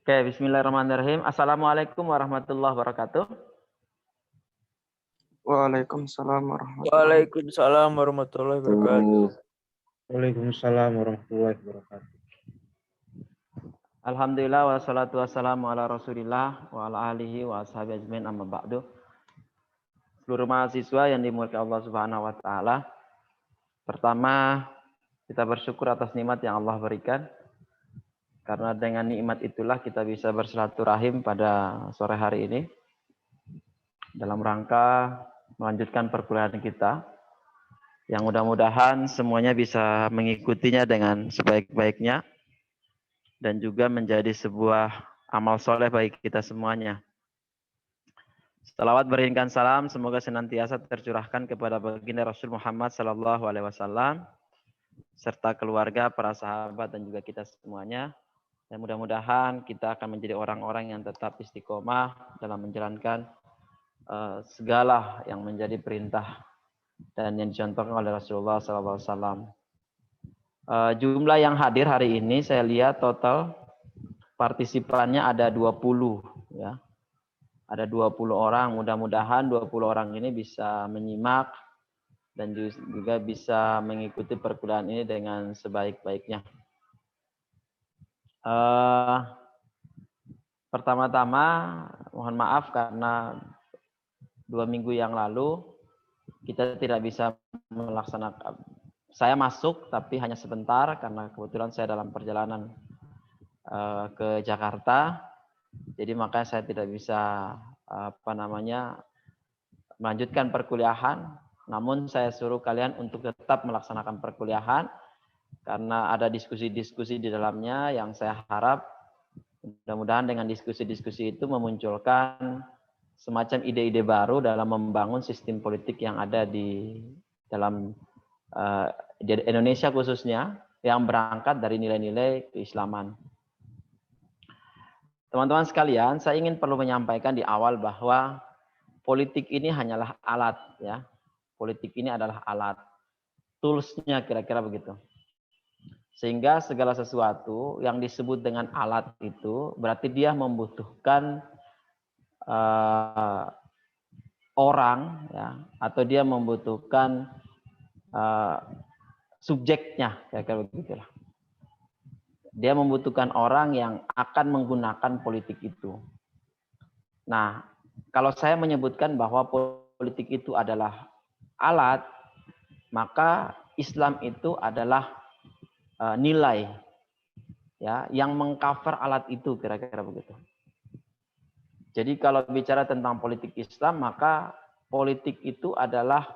Oke, bismillahirrahmanirrahim. Assalamualaikum warahmatullahi wabarakatuh. Waalaikumsalam warahmatullahi Waalaikumsalam warahmatullahi wabarakatuh. Waalaikumsalam warahmatullahi wabarakatuh. Alhamdulillah wassalatu wassalamu ala Rasulillah wa ala alihi wa ashabi ajmain amma ba'du. Seluruh mahasiswa yang dimuliakan Allah Subhanahu wa taala. Pertama, kita bersyukur atas nikmat yang Allah berikan. Karena dengan nikmat itulah kita bisa bersilaturahim pada sore hari ini dalam rangka melanjutkan perkuliahan kita. Yang mudah-mudahan semuanya bisa mengikutinya dengan sebaik-baiknya dan juga menjadi sebuah amal soleh bagi kita semuanya. Salawat beriringkan salam semoga senantiasa tercurahkan kepada baginda Rasul Muhammad sallallahu alaihi wasallam serta keluarga, para sahabat dan juga kita semuanya. Dan mudah-mudahan kita akan menjadi orang-orang yang tetap istiqomah dalam menjalankan segala yang menjadi perintah dan yang dicontohkan oleh Rasulullah sallallahu alaihi wasallam. Jumlah yang hadir hari ini saya lihat total partisipannya ada 20 ya. Ada 20 orang, mudah-mudahan 20 orang ini bisa menyimak dan juga bisa mengikuti perkuliahan ini dengan sebaik-baiknya. Pertama-tama mohon maaf karena 2 minggu yang lalu kita tidak bisa melaksanakan. Saya masuk tapi hanya sebentar karena kebetulan saya dalam perjalanan ke Jakarta. Jadi makanya saya tidak bisa melanjutkan perkuliahan. Namun saya suruh kalian untuk tetap melaksanakan perkuliahan karena ada diskusi-diskusi di dalamnya yang saya harap mudah-mudahan dengan diskusi-diskusi itu memunculkan semacam ide-ide baru dalam membangun sistem politik yang ada di dalam di Indonesia khususnya yang berangkat dari nilai-nilai keislaman. Teman-teman sekalian, saya ingin perlu menyampaikan di awal bahwa politik ini hanyalah alat ya. Politik ini adalah alat. Tools-nya kira-kira begitu. Sehingga segala sesuatu yang disebut dengan alat itu berarti dia membutuhkan orang ya, atau dia membutuhkan subjeknya kira-kira begitulah. Dia membutuhkan orang yang akan menggunakan politik itu. Nah, kalau saya menyebutkan bahwa politik itu adalah alat, maka Islam itu adalah nilai ya yang mengcover alat itu kira-kira begitu. Jadi kalau bicara tentang politik Islam, maka politik itu adalah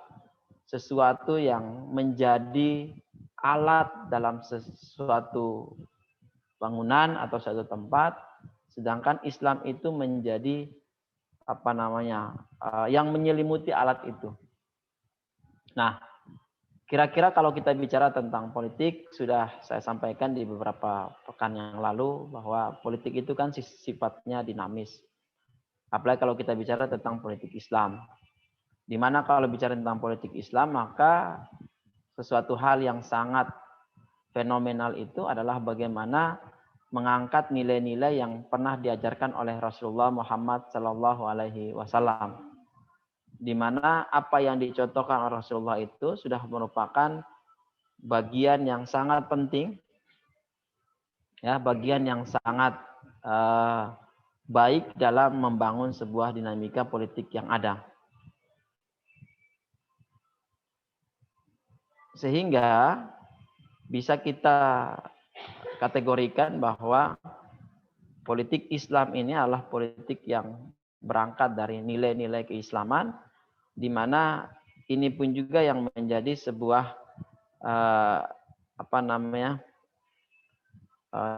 sesuatu yang menjadi alat dalam sesuatu bangunan atau suatu tempat, sedangkan Islam itu menjadi yang menyelimuti alat itu. Nah, kira-kira kalau kita bicara tentang politik, sudah saya sampaikan di beberapa pekan yang lalu bahwa politik itu kan sifatnya dinamis. Apalagi kalau kita bicara tentang politik Islam. Di mana kalau bicara tentang politik Islam, maka sesuatu hal yang sangat fenomenal itu adalah bagaimana mengangkat nilai-nilai yang pernah diajarkan oleh Rasulullah Muhammad Sallallahu Alaihi Wasallam, di mana apa yang dicontohkan oleh Rasulullah itu sudah merupakan bagian yang sangat penting, ya, bagian yang sangat baik dalam membangun sebuah dinamika politik yang ada. Sehingga bisa kita kategorikan bahwa politik Islam ini adalah politik yang berangkat dari nilai-nilai keislaman, di mana ini pun juga yang menjadi sebuah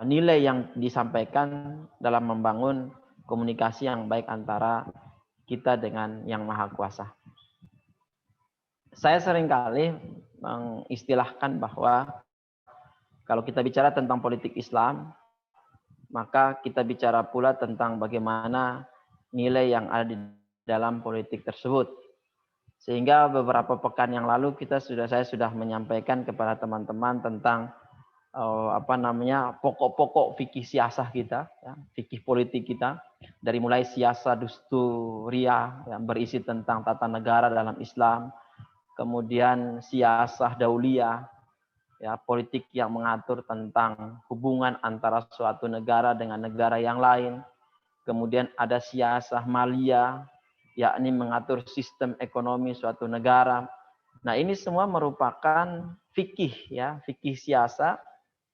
nilai yang disampaikan dalam membangun komunikasi yang baik antara kita dengan Yang Maha Kuasa. Saya seringkali mengistilahkan bahwa kalau kita bicara tentang politik Islam, maka kita bicara pula tentang bagaimana nilai yang ada di dalam politik tersebut. Sehingga beberapa pekan yang lalu saya sudah menyampaikan kepada teman-teman tentang pokok-pokok fikih siasah kita, ya, fikih politik kita, dari mulai siasah dusturiyah yang berisi tentang tata negara dalam Islam, kemudian siasah dauliyah, ya, politik yang mengatur tentang hubungan antara suatu negara dengan negara yang lain, kemudian ada siasah maliyah, yakni mengatur sistem ekonomi suatu negara. Nah, ini semua merupakan fikih, ya, fikih siasah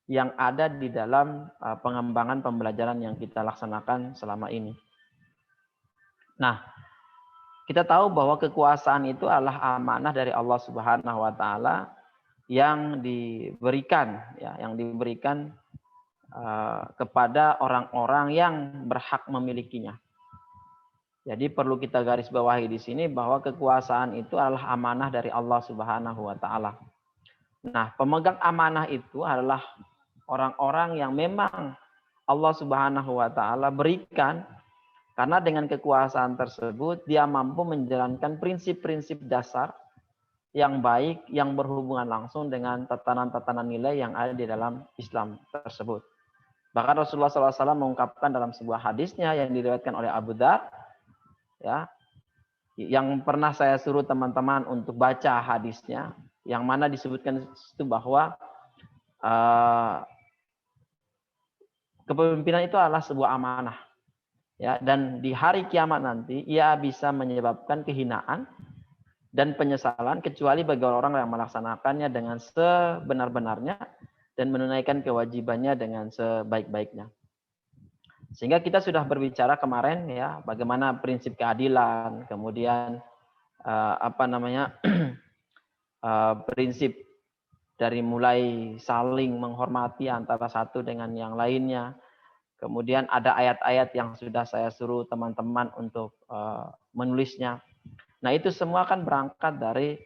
yang ada di dalam pengembangan pembelajaran yang kita laksanakan selama ini. Nah, kita tahu bahwa kekuasaan itu adalah amanah dari Allah Subhanahu wa taala yang diberikan, ya, yang diberikan kepada orang-orang yang berhak memilikinya. Jadi perlu kita garis bawahi di sini bahwa kekuasaan itu adalah amanah dari Allah Subhanahu wa taala. Nah, pemegang amanah itu adalah orang-orang yang memang Allah Subhanahu wa taala berikan, karena dengan kekuasaan tersebut dia mampu menjalankan prinsip-prinsip dasar yang baik yang berhubungan langsung dengan tatanan-tatanan nilai yang ada di dalam Islam tersebut. Bahkan Rasulullah SAW mengungkapkan dalam sebuah hadisnya yang diriwayatkan oleh Abu Dzar, ya, yang pernah saya suruh teman-teman untuk baca hadisnya, yang mana disebutkan itu bahwa kepemimpinan itu adalah sebuah amanah, ya, dan di hari kiamat nanti ia bisa menyebabkan kehinaan dan penyesalan kecuali bagi orang yang melaksanakannya dengan sebenar-benarnya dan menunaikan kewajibannya dengan sebaik-baiknya. Sehingga kita sudah berbicara kemarin, ya, bagaimana prinsip keadilan, kemudian prinsip dari mulai saling menghormati antara satu dengan yang lainnya. Kemudian ada ayat-ayat yang sudah saya suruh teman-teman untuk menulisnya. Nah, itu semua kan berangkat dari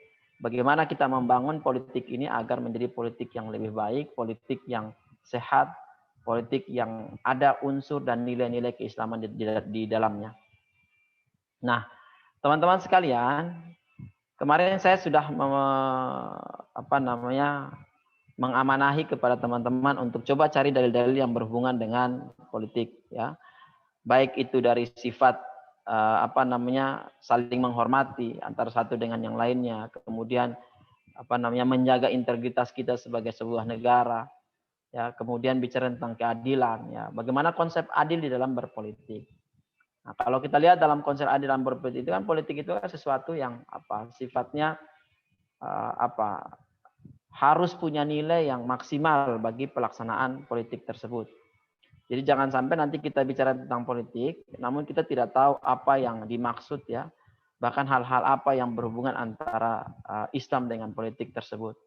bagaimana kita membangun politik ini agar menjadi politik yang lebih baik, politik yang sehat, politik yang ada unsur dan nilai-nilai keislaman di dalamnya. Nah, teman-teman sekalian, kemarin saya sudah mengamanahi kepada teman-teman untuk coba cari dalil-dalil yang berhubungan dengan politik, ya. Baik itu dari sifat saling menghormati antara satu dengan yang lainnya, kemudian menjaga integritas kita sebagai sebuah negara, ya, kemudian bicara tentang keadilan, ya, bagaimana konsep adil di dalam berpolitik. Nah, kalau kita lihat dalam konsep adil dalam berpolitik itu kan, politik itu kan sesuatu yang sifatnya harus punya nilai yang maksimal bagi pelaksanaan politik tersebut. Jadi jangan sampai nanti kita bicara tentang politik, namun kita tidak tahu apa yang dimaksud, ya, bahkan hal-hal apa yang berhubungan antara Islam dengan politik tersebut.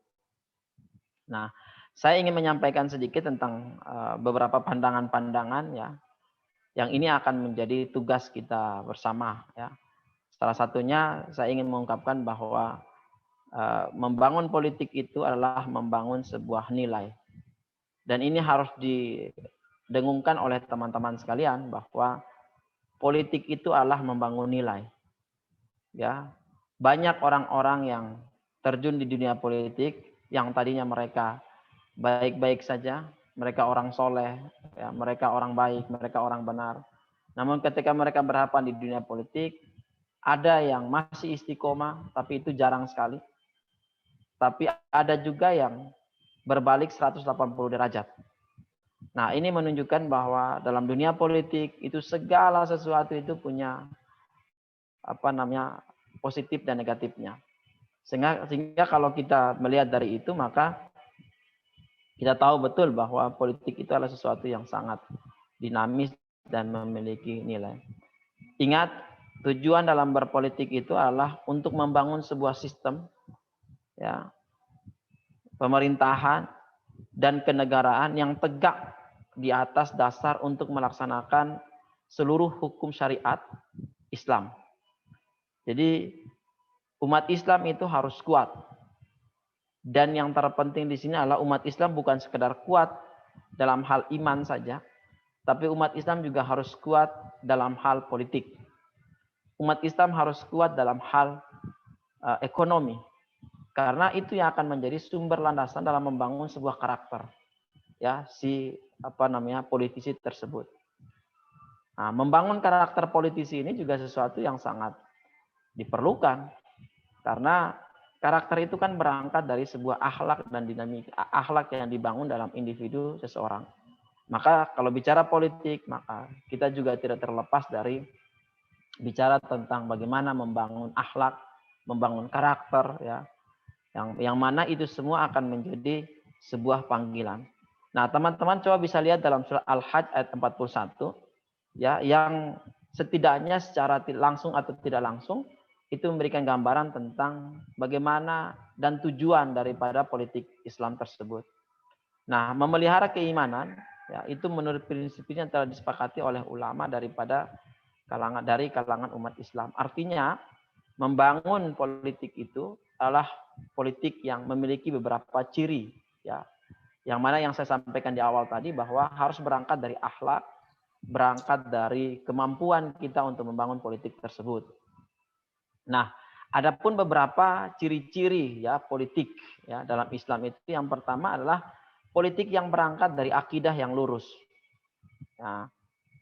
Nah, saya ingin menyampaikan sedikit tentang beberapa pandangan-pandangan, ya, yang ini akan menjadi tugas kita bersama, ya. Salah satunya saya ingin mengungkapkan bahwa membangun politik itu adalah membangun sebuah nilai. Dan ini harus didengungkan oleh teman-teman sekalian bahwa politik itu adalah membangun nilai. Ya, banyak orang-orang yang terjun di dunia politik yang tadinya mereka baik-baik saja, mereka orang soleh, ya, mereka orang baik, mereka orang benar. Namun ketika mereka berhadapan di dunia politik, ada yang masih istiqomah, tapi itu jarang sekali. Tapi ada juga yang berbalik 180 derajat. Nah, ini menunjukkan bahwa dalam dunia politik itu segala sesuatu itu punya positif dan negatifnya. Sehingga kalau kita melihat dari itu, maka kita tahu betul bahwa politik itu adalah sesuatu yang sangat dinamis dan memiliki nilai. Ingat, tujuan dalam berpolitik itu adalah untuk membangun sebuah sistem, ya, pemerintahan dan kenegaraan yang tegak di atas dasar untuk melaksanakan seluruh hukum syariat Islam. Jadi umat Islam itu harus kuat. Dan yang terpenting di sini adalah umat Islam bukan sekedar kuat dalam hal iman saja, tapi umat Islam juga harus kuat dalam hal politik. Umat Islam harus kuat dalam hal ekonomi. Karena itu yang akan menjadi sumber landasan dalam membangun sebuah karakter. ya si politisi tersebut. Nah, membangun karakter politisi ini juga sesuatu yang sangat diperlukan karena karakter itu kan berangkat dari sebuah akhlak dan dinamika akhlak yang dibangun dalam individu seseorang. Maka kalau bicara politik, maka kita juga tidak terlepas dari bicara tentang bagaimana membangun akhlak, membangun karakter, ya, yang mana itu semua akan menjadi sebuah panggilan. Nah, teman-teman coba bisa lihat dalam surah Al-Hajj ayat 41, ya, yang setidaknya secara langsung atau tidak langsung itu memberikan gambaran tentang bagaimana dan tujuan daripada politik Islam tersebut. Nah, memelihara keimanan, ya, itu menurut prinsipnya telah disepakati oleh ulama daripada kalangan umat Islam. Artinya, membangun politik itu adalah politik yang memiliki beberapa ciri, ya. Yang mana yang saya sampaikan di awal tadi bahwa harus berangkat dari akhlak, berangkat dari kemampuan kita untuk membangun politik tersebut. Nah, adapun beberapa ciri-ciri ya politik ya dalam Islam itu yang pertama adalah politik yang berangkat dari akidah yang lurus.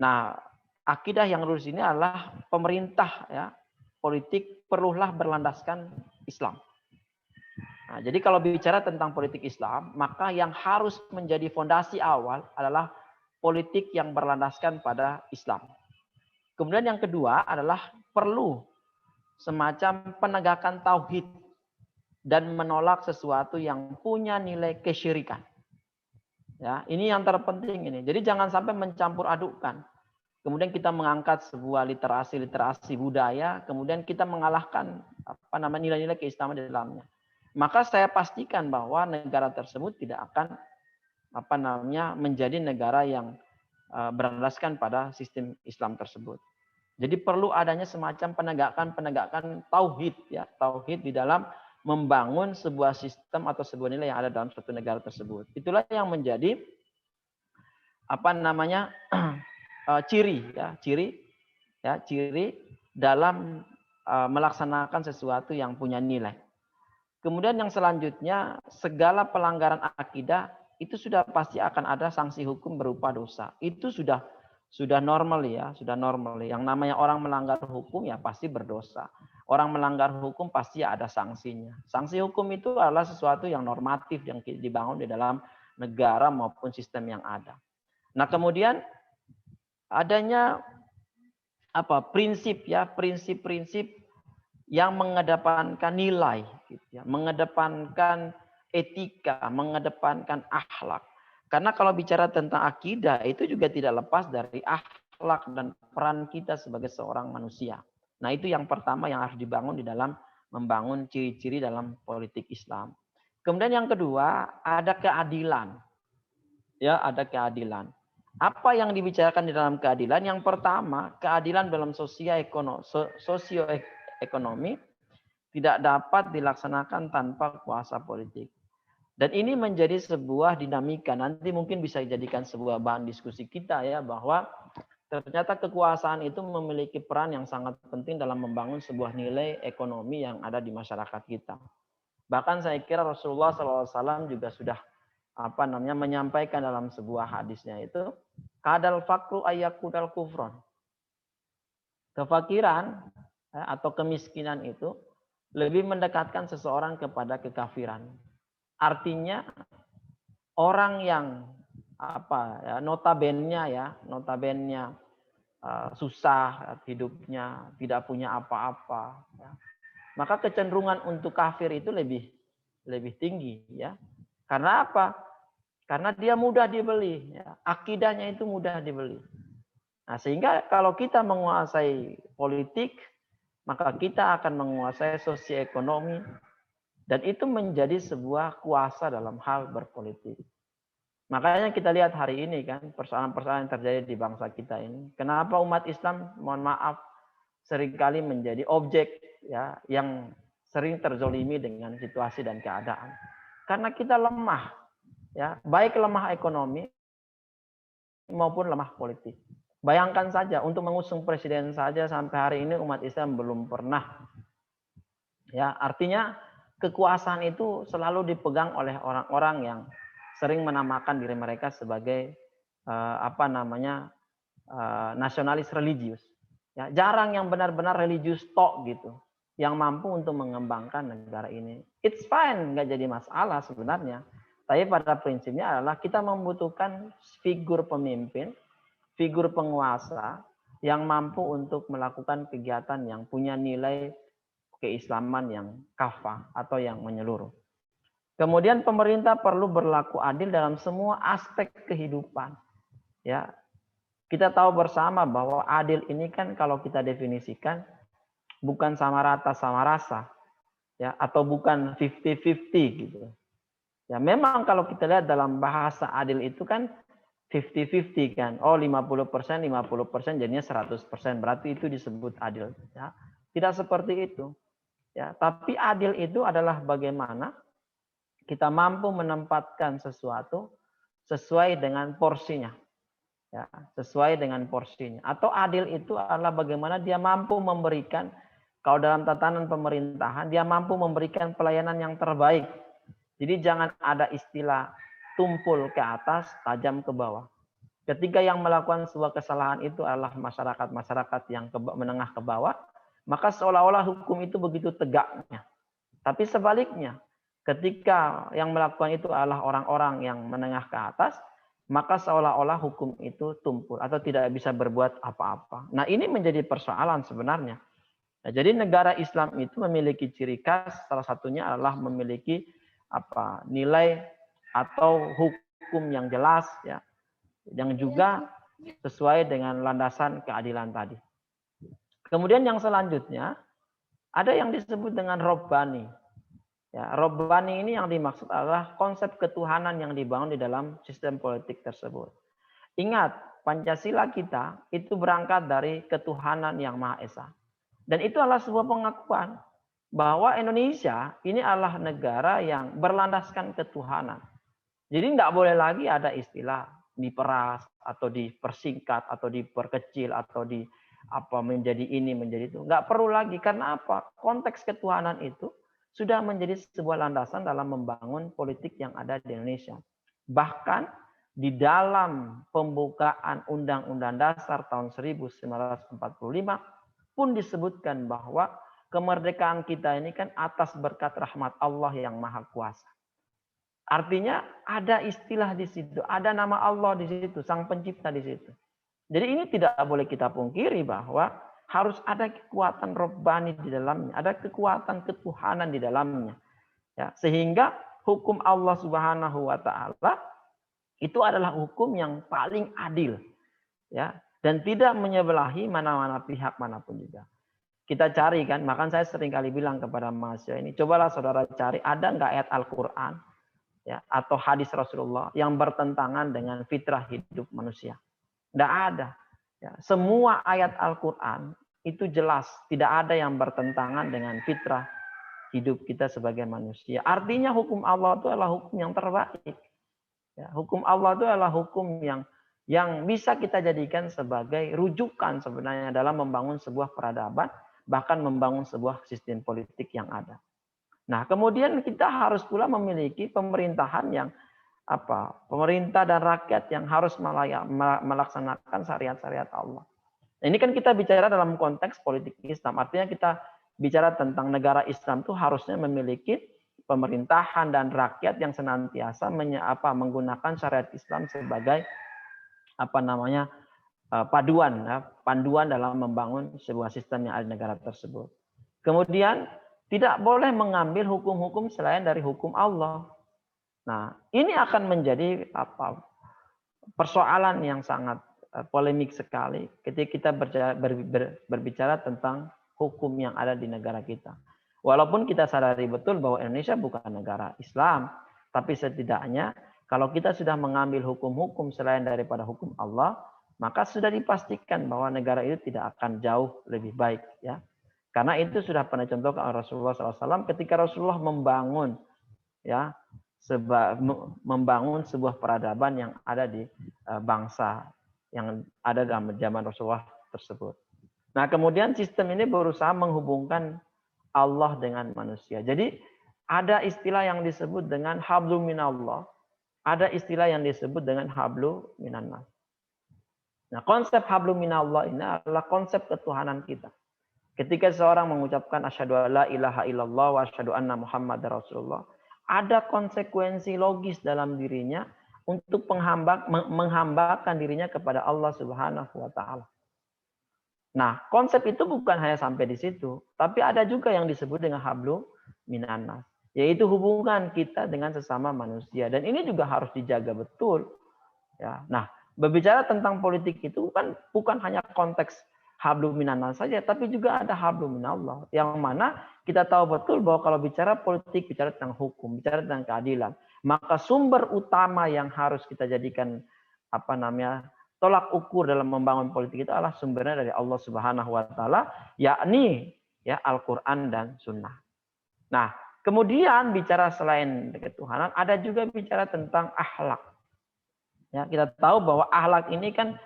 Nah, akidah yang lurus ini adalah pemerintah ya politik perlulah berlandaskan Islam. Nah, jadi kalau bicara tentang politik Islam, maka yang harus menjadi fondasi awal adalah politik yang berlandaskan pada Islam. Kemudian yang kedua adalah perlu semacam penegakan tauhid dan menolak sesuatu yang punya nilai kesyirikan. Ya, ini yang terpenting ini. Jadi jangan sampai mencampur adukkan. Kemudian kita mengangkat sebuah literasi budaya, kemudian kita mengalahkan nilai-nilai keislaman di dalamnya. Maka saya pastikan bahwa negara tersebut tidak akan menjadi negara yang berlandaskan pada sistem Islam tersebut. Jadi perlu adanya semacam penegakan tauhid ya, tauhid di dalam membangun sebuah sistem atau sebuah nilai yang ada dalam suatu negara tersebut. Itulah yang menjadi ciri dalam melaksanakan sesuatu yang punya nilai. Kemudian yang selanjutnya, segala pelanggaran akidah itu sudah pasti akan ada sanksi hukum berupa dosa. Itu sudah normal ya, sudah normal. Yang namanya orang melanggar hukum ya pasti berdosa. Orang melanggar hukum pasti ada sanksinya. Sanksi hukum itu adalah sesuatu yang normatif yang dibangun di dalam negara maupun sistem yang ada. Nah, kemudian adanya prinsip yang mengedepankan nilai, gitu ya, mengedepankan etika, mengedepankan akhlak. Karena kalau bicara tentang akidah itu juga tidak lepas dari akhlak dan peran kita sebagai seorang manusia. Nah, itu yang pertama yang harus dibangun di dalam membangun ciri-ciri dalam politik Islam. Kemudian yang kedua, ada keadilan. Ya, ada keadilan. Apa yang dibicarakan di dalam keadilan? Yang pertama, keadilan dalam sosioekonomi tidak dapat dilaksanakan tanpa kuasa politik. Dan ini menjadi sebuah dinamika. Nanti mungkin bisa dijadikan sebuah bahan diskusi kita ya, bahwa ternyata kekuasaan itu memiliki peran yang sangat penting dalam membangun sebuah nilai ekonomi yang ada di masyarakat kita. Bahkan saya kira Rasulullah SAW juga sudah menyampaikan dalam sebuah hadisnya itu, kadal fakru ayyakudal kufron. Kefakiran atau kemiskinan itu lebih mendekatkan seseorang kepada kekafiran. Artinya orang yang notabene susah hidupnya, tidak punya apa-apa, ya, maka kecenderungan untuk kafir itu lebih tinggi ya. Karena apa? Karena dia mudah dibeli, ya. Akidahnya itu mudah dibeli. Nah, sehingga kalau kita menguasai politik, maka kita akan menguasai sosioekonomi, dan itu menjadi sebuah kuasa dalam hal berpolitik. Makanya kita lihat hari ini kan persoalan-persoalan yang terjadi di bangsa kita ini. Kenapa umat Islam, mohon maaf, seringkali menjadi objek ya yang sering terzolimi dengan situasi dan keadaan. Karena kita lemah, ya, baik lemah ekonomi maupun lemah politik. Bayangkan saja untuk mengusung presiden saja sampai hari ini umat Islam belum pernah. Ya, artinya kekuasaan itu selalu dipegang oleh orang-orang yang sering menamakan diri mereka sebagai nasionalis religius. Ya, jarang yang benar-benar religius tok gitu, yang mampu untuk mengembangkan negara ini. It's fine, nggak jadi masalah sebenarnya. Tapi pada prinsipnya adalah kita membutuhkan figur pemimpin, figur penguasa yang mampu untuk melakukan kegiatan yang punya nilai keislaman yang kafah atau yang menyeluruh. Kemudian pemerintah perlu berlaku adil dalam semua aspek kehidupan. Ya, kita tahu bersama bahwa adil ini kan kalau kita definisikan bukan sama rata sama rasa, ya, atau bukan 50-50 gitu. Ya, memang kalau kita lihat dalam bahasa adil itu kan 50-50 kan. Oh, 50% jadinya 100%. Berarti itu disebut adil, ya. Tidak seperti itu. Ya, tapi adil itu adalah bagaimana kita mampu menempatkan sesuatu sesuai dengan porsinya. Ya, sesuai dengan porsinya. Atau adil itu adalah bagaimana dia mampu memberikan, kalau dalam tatanan pemerintahan, dia mampu memberikan pelayanan yang terbaik. Jadi jangan ada istilah tumpul ke atas, tajam ke bawah. Ketika yang melakukan sebuah kesalahan itu adalah masyarakat yang menengah ke bawah, maka seolah-olah hukum itu begitu tegaknya. Tapi sebaliknya, ketika yang melakukan itu adalah orang-orang yang menengah ke atas, maka seolah-olah hukum itu tumpul atau tidak bisa berbuat apa-apa. Nah, ini menjadi persoalan sebenarnya. Nah, jadi negara Islam itu memiliki ciri khas, salah satunya adalah memiliki nilai atau hukum yang jelas, ya, yang juga sesuai dengan landasan keadilan tadi. Kemudian yang selanjutnya ada yang disebut dengan Robbani. Ya, Robbani ini yang dimaksud adalah konsep ketuhanan yang dibangun di dalam sistem politik tersebut. Ingat, Pancasila kita itu berangkat dari ketuhanan yang Maha Esa. Dan itu adalah sebuah pengakuan bahwa Indonesia ini adalah negara yang berlandaskan ketuhanan. Jadi tidak boleh lagi ada istilah diperas atau dipersingkat atau diperkecil atau menjadi ini menjadi itu. Nggak perlu lagi, karena apa? Konteks ketuhanan itu sudah menjadi sebuah landasan dalam membangun politik yang ada di Indonesia. Bahkan di dalam pembukaan Undang-Undang Dasar tahun 1945 pun disebutkan bahwa kemerdekaan kita ini kan atas berkat rahmat Allah yang Maha Kuasa. Artinya ada istilah di situ, ada nama Allah di situ, Sang Pencipta di situ. Jadi ini tidak boleh kita pungkiri bahwa harus ada kekuatan robbani di dalamnya, ada kekuatan ketuhanan di dalamnya. Ya, sehingga hukum Allah Subhanahu wa taala itu adalah hukum yang paling adil. Ya, dan tidak menyebelahi mana-mana pihak manapun juga. Kita cari kan, bahkan saya sering kali bilang kepada mahasiswa ini, cobalah saudara cari ada nggak ayat Al-Qur'an, ya, atau hadis Rasulullah yang bertentangan dengan fitrah hidup manusia. Tidak ada. Ya, semua ayat Al-Quran itu jelas, tidak ada yang bertentangan dengan fitrah hidup kita sebagai manusia. Artinya hukum Allah itu adalah hukum yang terbaik. Ya, hukum Allah itu adalah hukum yang bisa kita jadikan sebagai rujukan sebenarnya dalam membangun sebuah peradaban, bahkan membangun sebuah sistem politik yang ada. Nah, kemudian kita harus pula memiliki pemerintahan yang pemerintah dan rakyat yang harus melaksanakan syariat-syariat Allah. Ini kan kita bicara dalam konteks politik Islam. Artinya kita bicara tentang negara Islam itu harusnya memiliki pemerintahan dan rakyat yang senantiasa menggunakan syariat Islam sebagai panduan dalam membangun sebuah sistem yang ada di negara tersebut. Kemudian tidak boleh mengambil hukum-hukum selain dari hukum Allah. Nah, ini akan menjadi persoalan yang sangat polemik sekali ketika kita berbicara tentang hukum yang ada di negara kita. Walaupun kita sadari betul bahwa Indonesia bukan negara Islam, tapi setidaknya kalau kita sudah mengambil hukum-hukum selain daripada hukum Allah, maka sudah dipastikan bahwa negara itu tidak akan jauh lebih baik, ya. Karena itu sudah pernah contohkan oleh Rasulullah SAW ketika Rasulullah membangun sebuah peradaban yang ada di bangsa yang ada dalam zaman Rasulullah tersebut. Nah, kemudian sistem ini berusaha menghubungkan Allah dengan manusia. Jadi ada istilah yang disebut dengan hablum minallah, ada istilah yang disebut dengan hablu minannas. Nah, konsep hablu minallah ini adalah konsep ketuhanan kita. Ketika seorang mengucapkan asyhadu alla ilaha illallah wa asyhadu anna muhammadar rasulullah, ada konsekuensi logis dalam dirinya untuk menghambakan dirinya kepada Allah Subhanahu wa taala. Nah, konsep itu bukan hanya sampai di situ, tapi ada juga yang disebut dengan hablu minannas, yaitu hubungan kita dengan sesama manusia, dan ini juga harus dijaga betul. Ya. Nah, berbicara tentang politik itu kan bukan hanya konteks hablu minannas saja, tapi juga ada hablu minallah, yang mana kita tahu betul bahwa kalau bicara politik, bicara tentang hukum, bicara tentang keadilan, maka sumber utama yang harus kita jadikan tolak ukur dalam membangun politik itu adalah sumbernya dari Allah Subhanahu wa taala, yakni ya Al-Qur'an dan Sunnah. Nah, kemudian bicara selain ketuhanan, ada juga bicara tentang akhlak. Ya, kita tahu bahwa akhlak ini kan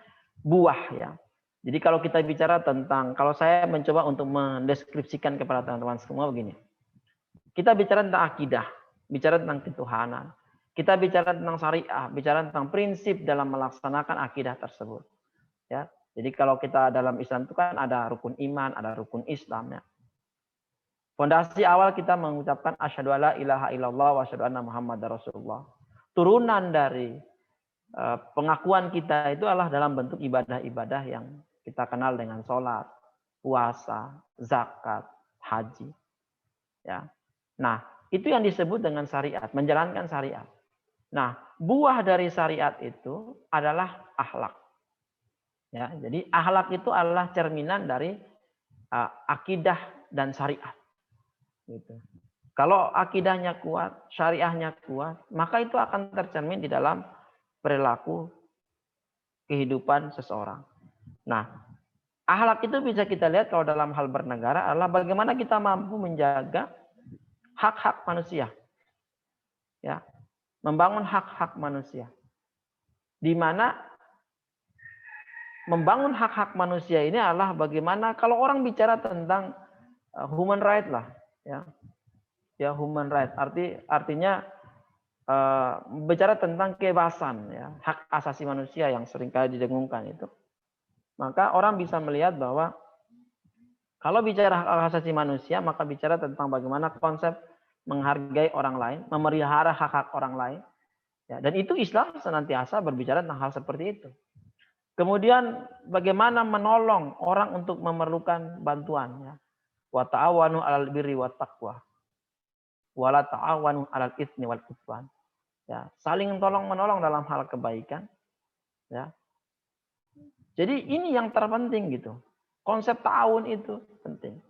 buah ya. Jadi kalau kita bicara tentang, kalau saya mencoba untuk mendeskripsikan kepada teman-teman semua begini. Kita bicara tentang akidah, bicara tentang ketuhanan. Kita bicara tentang syariah, bicara tentang prinsip dalam melaksanakan akidah tersebut. Ya, jadi kalau kita dalam Islam itu kan ada rukun iman, ada rukun Islam ya. Fondasi awal kita mengucapkan asyhadu alla ilaha illallah wa asyhadu anna muhammadar rasulullah. Turunan dari pengakuan kita itu adalah dalam bentuk ibadah-ibadah yang kita kenal dengan sholat, puasa, zakat, haji. Ya. Nah, itu yang disebut dengan syariat, menjalankan syariat. Nah, buah dari syariat itu adalah akhlak. Ya, jadi akhlak itu adalah cerminan dari akidah dan syariat. Gitu. Kalau akidahnya kuat, syariahnya kuat, maka itu akan tercermin di dalam perilaku kehidupan seseorang. Nah, akhlak itu bisa kita lihat kalau dalam hal bernegara adalah bagaimana kita mampu menjaga hak-hak manusia. Ya. Membangun hak-hak manusia. Di mana membangun hak-hak manusia ini adalah bagaimana kalau orang bicara tentang human right lah, ya. Ya, human right artinya bicara tentang kebebasan ya, hak asasi manusia yang seringkali didengungkan itu. Maka orang bisa melihat bahwa kalau bicara hak asasi manusia, maka bicara tentang bagaimana konsep menghargai orang lain, memelihara hak-hak orang lain. Ya, dan itu Islam senantiasa berbicara tentang hal seperti itu. Kemudian bagaimana menolong orang untuk memerlukan bantuan. Ya. Wa ta'awanu 'alal birri wat taqwa. Wa la ta'awanu 'alal itsmi wal 'udwan. Ya, saling tolong-menolong dalam hal kebaikan. Ya. Jadi ini yang terpenting gitu. Konsep ta'awun itu penting.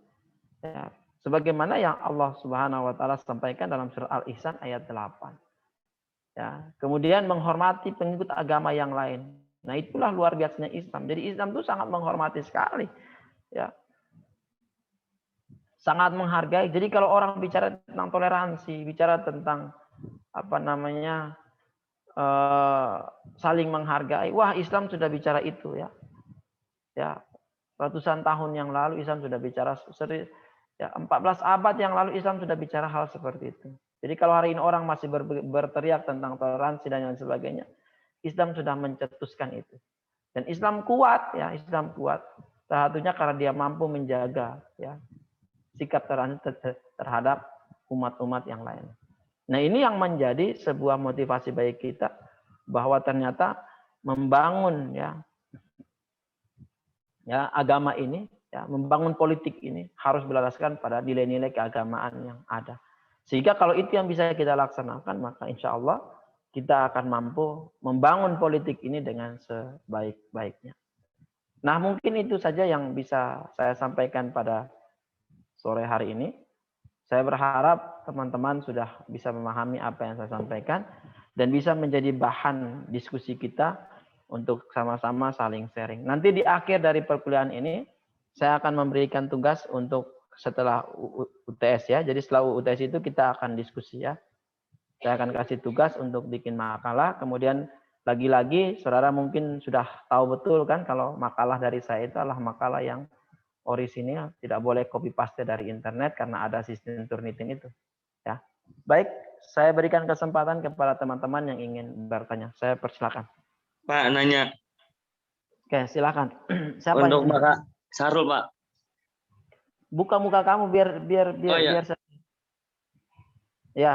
Ya. Sebagaimana yang Allah Subhanahu wa taala sampaikan dalam surah Al-Ihsan ayat 8. Ya, kemudian menghormati pengikut agama yang lain. Nah, itulah luar biasanya Islam. Jadi Islam itu sangat menghormati sekali. Ya. Sangat menghargai. Jadi kalau orang bicara tentang toleransi, bicara tentang saling menghargai, wah Islam sudah bicara itu ya. Ya, ratusan tahun yang lalu Islam sudah bicara 14 abad yang lalu Islam sudah bicara hal seperti itu. Jadi kalau hari ini orang masih berteriak tentang toleransi dan lain sebagainya, Islam sudah mencetuskan itu. Dan Islam kuat ya, Islam kuat. Salah satunya karena dia mampu menjaga ya sikap toleransi terhadap umat-umat yang lain. Nah, ini yang menjadi sebuah motivasi bagi kita bahwa ternyata membangun ya agama ini, ya, membangun politik ini harus berlandaskan pada nilai-nilai keagamaan yang ada. Sehingga kalau itu yang bisa kita laksanakan, maka insya Allah kita akan mampu membangun politik ini dengan sebaik-baiknya. Nah, mungkin itu saja yang bisa saya sampaikan pada sore hari ini. Saya berharap teman-teman sudah bisa memahami apa yang saya sampaikan dan bisa menjadi bahan diskusi kita untuk sama-sama saling sharing. Nanti di akhir dari perkuliahan ini, saya akan memberikan tugas untuk setelah UTS ya. Jadi setelah UTS itu kita akan diskusi ya. Saya akan kasih tugas untuk bikin makalah. Kemudian lagi-lagi saudara mungkin sudah tahu betul kan kalau makalah dari saya itu adalah makalah yang orisinil, tidak boleh copy paste dari internet karena ada sistem Turnitin itu. Ya. Baik, saya berikan kesempatan kepada teman-teman yang ingin bertanya. Saya persilakan. Pak, nanya Oke, silakan. Siapa untuk yang Maka Sarul, Pak. buka muka kamu biar Oh ya, biar saya. Ya,